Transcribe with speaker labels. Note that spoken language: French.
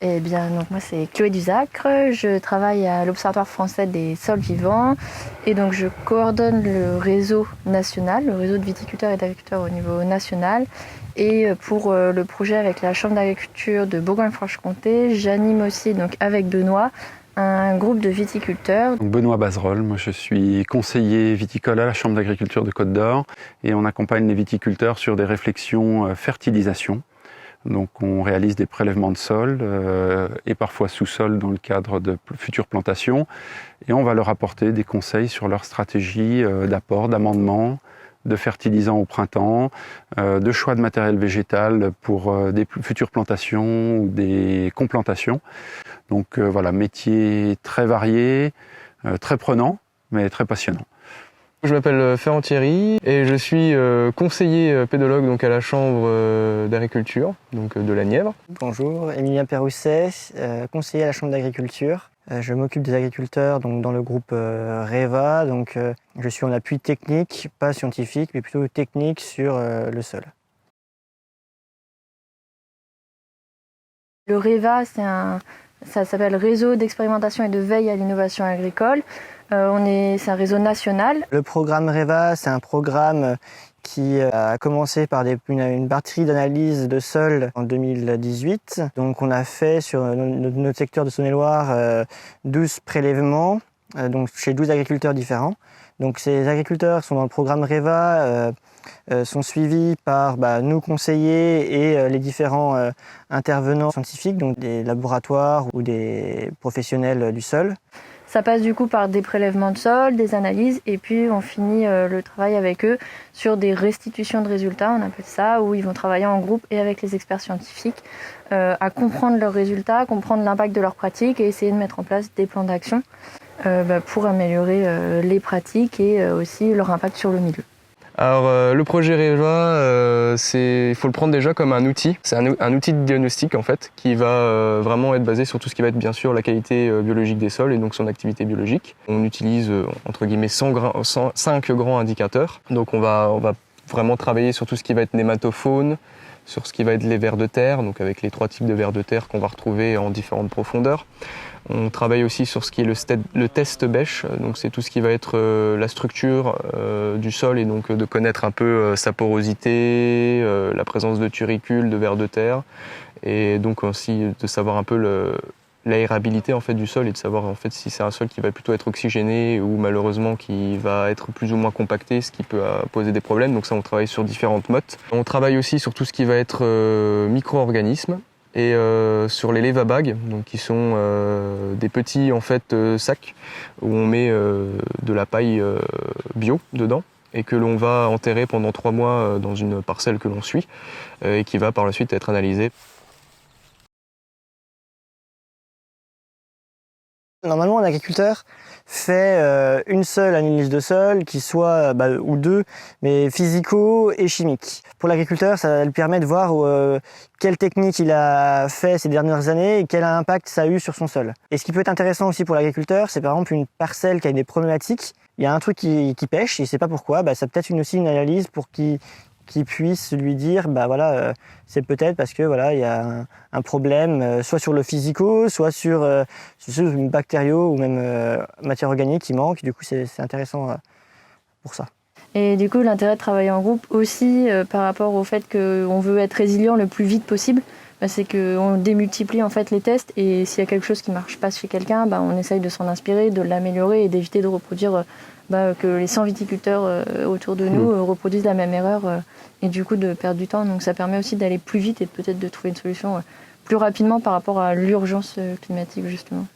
Speaker 1: Eh bien, donc moi c'est Chloé Duzacre, je travaille à l'Observatoire français des sols vivants et donc je coordonne le réseau national, le réseau de viticulteurs et d'agriculteurs au niveau national. Et pour le projet avec la Chambre d'agriculture de Bourgogne-Franche-Comté, j'anime aussi donc avec Benoît un groupe de viticulteurs.
Speaker 2: Donc Benoît Bazerolle, moi je suis conseiller viticole à la Chambre d'agriculture de Côte-d'Or et on accompagne les viticulteurs sur des réflexions fertilisation. Donc on réalise des prélèvements de sol et parfois sous-sol dans le cadre de futures plantations et on va leur apporter des conseils sur leur stratégie d'apport, d'amendement, de fertilisants au printemps, de choix de matériel végétal pour des futures plantations ou des complantations. Donc voilà, métier très varié, très prenant, mais très passionnant.
Speaker 3: Je m'appelle Ferrand Thierry et je suis conseiller pédologue donc à la Chambre d'agriculture donc de la Nièvre.
Speaker 4: Bonjour, Emilien Perrousset, conseiller à la Chambre d'agriculture. Je m'occupe des agriculteurs donc, dans le groupe REVA. Donc, je suis en appui technique, pas scientifique, mais plutôt technique sur le sol.
Speaker 1: Le REVA, ça s'appelle Réseau d'expérimentation et de veille à l'innovation agricole. C'est un réseau national.
Speaker 4: Le programme REVA, c'est un programme qui a commencé par une batterie d'analyse de sol en 2018. Donc on a fait sur notre secteur de Saône-et-Loire 12 prélèvements donc chez 12 agriculteurs différents. Donc ces agriculteurs sont dans le programme REVA, sont suivis par nous conseillers et les différents intervenants scientifiques, donc des laboratoires ou des professionnels du sol.
Speaker 1: Ça passe du coup par des prélèvements de sol, des analyses, et puis on finit le travail avec eux sur des restitutions de résultats, on appelle ça, où ils vont travailler en groupe et avec les experts scientifiques à comprendre leurs résultats, comprendre l'impact de leurs pratiques et essayer de mettre en place des plans d'action pour améliorer les pratiques et aussi leur impact sur le milieu.
Speaker 3: Alors le projet REVA, il faut le prendre déjà comme un outil. C'est un outil de diagnostic en fait, qui va vraiment être basé sur tout ce qui va être bien sûr la qualité biologique des sols et donc son activité biologique. On utilise entre guillemets 5 grands indicateurs. Donc on va vraiment travailler sur tout ce qui va être nématofaune, sur ce qui va être les vers de terre, donc avec les 3 types de vers de terre qu'on va retrouver en différentes profondeurs. On travaille aussi sur ce qui est le test bêche, donc c'est tout ce qui va être la structure du sol et donc de connaître un peu sa porosité, la présence de turicules, de vers de terre et donc aussi de savoir un peu l'aérabilité en fait du sol et de savoir en fait si c'est un sol qui va plutôt être oxygéné ou malheureusement qui va être plus ou moins compacté, ce qui peut poser des problèmes. Donc ça, on travaille sur différentes mottes. On travaille aussi sur tout ce qui va être micro-organismes et sur les lévabags, donc qui sont des petits en fait sacs où on met de la paille bio dedans et que l'on va enterrer pendant 3 mois dans une parcelle que l'on suit et qui va par la suite être analysée.
Speaker 4: Normalement, un agriculteur fait une seule analyse de sol, qui soit ou 2, mais physico et chimique. Pour l'agriculteur, ça lui permet de voir quelle technique il a fait ces dernières années et quel impact ça a eu sur son sol. Et ce qui peut être intéressant aussi pour l'agriculteur, c'est par exemple une parcelle qui a des problématiques. Il y a un truc qui pêche, il ne sait pas pourquoi, ça peut être aussi une analyse pour qu'il puisse lui dire c'est peut-être parce que il y a un problème soit sur le physico, soit sur une bactério ou même matière organique qui manque. Du coup c'est intéressant pour ça.
Speaker 1: Et du coup l'intérêt de travailler en groupe aussi par rapport au fait qu'on veut être résilient le plus vite possible, c'est qu'on démultiplie en fait les tests et s'il y a quelque chose qui ne marche pas chez quelqu'un, on essaye de s'en inspirer, de l'améliorer et d'éviter de reproduire que les 100 viticulteurs autour de nous reproduisent la même erreur et du coup de perdre du temps. Donc ça permet aussi d'aller plus vite et peut-être de trouver une solution plus rapidement par rapport à l'urgence climatique justement.